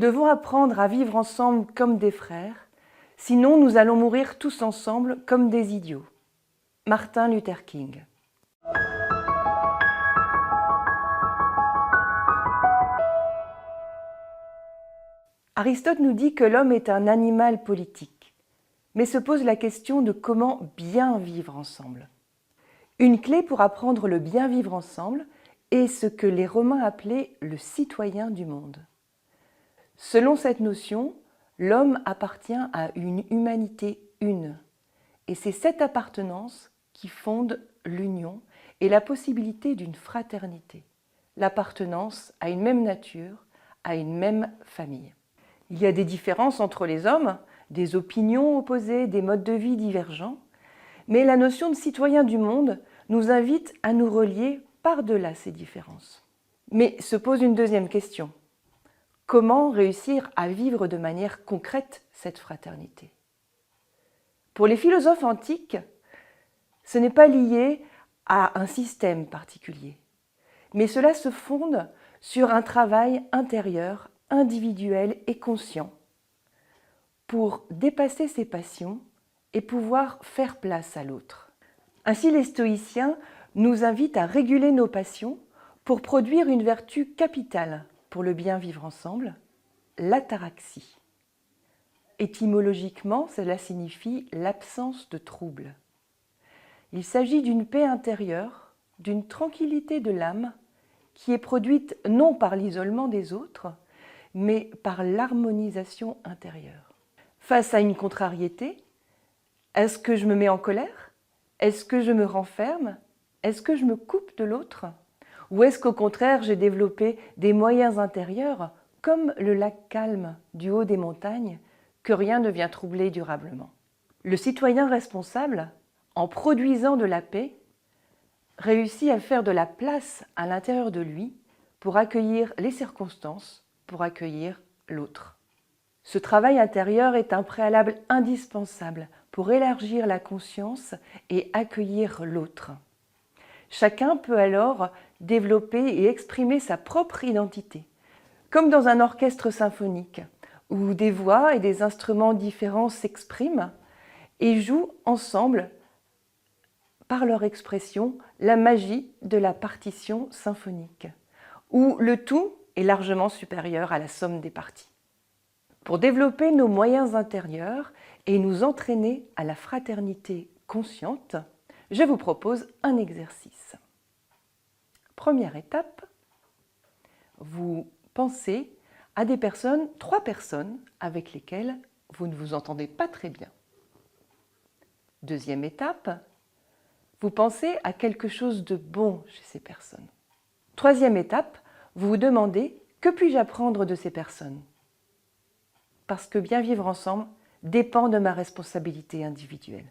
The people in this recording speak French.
devons apprendre à vivre ensemble comme des frères, sinon nous allons mourir tous ensemble comme des idiots. Martin Luther King. Aristote nous dit que l'homme est un animal politique, mais se pose la question de comment bien vivre ensemble. Une clé pour apprendre le bien vivre ensemble est ce que les Romains appelaient le citoyen du monde. Selon cette notion, l'homme appartient à une humanité une, et c'est cette appartenance qui fonde l'union et la possibilité d'une fraternité, l'appartenance à une même nature, à une même famille. Il y a des différences entre les hommes, des opinions opposées, des modes de vie divergents, mais la notion de citoyen du monde nous invite à nous relier par-delà ces différences. Mais se pose une deuxième question. Comment réussir à vivre de manière concrète cette fraternité? Pour les philosophes antiques, ce n'est pas lié à un système particulier, mais cela se fonde sur un travail intérieur, individuel et conscient pour dépasser ses passions et pouvoir faire place à l'autre. Ainsi, les stoïciens nous invitent à réguler nos passions pour produire une vertu capitale pour le bien vivre ensemble, l'ataraxie. Étymologiquement, cela signifie l'absence de trouble. Il s'agit d'une paix intérieure, d'une tranquillité de l'âme qui est produite non par l'isolement des autres, mais par l'harmonisation intérieure. Face à une contrariété, est-ce que je me mets en colère? Est-ce que je me renferme? Est-ce que je me coupe de l'autre? Ou est-ce qu'au contraire, j'ai développé des moyens intérieurs, comme le lac calme du haut des montagnes, que rien ne vient troubler durablement? Le citoyen responsable, en produisant de la paix, réussit à faire de la place à l'intérieur de lui pour accueillir les circonstances, pour accueillir l'autre. Ce travail intérieur est un préalable indispensable pour élargir la conscience et accueillir l'autre. Chacun peut alors développer et exprimer sa propre identité, comme dans un orchestre symphonique, où des voix et des instruments différents s'expriment et jouent ensemble, par leur expression, la magie de la partition symphonique, où le tout est largement supérieur à la somme des parties. Pour développer nos moyens intérieurs et nous entraîner à la fraternité consciente, je vous propose un exercice. Première étape, vous pensez à des personnes, 3 personnes avec lesquelles vous ne vous entendez pas très bien. Deuxième étape, vous pensez à quelque chose de bon chez ces personnes. Troisième étape, vous vous demandez « Que puis-je apprendre de ces personnes ?» Parce que bien vivre ensemble dépend de ma responsabilité individuelle.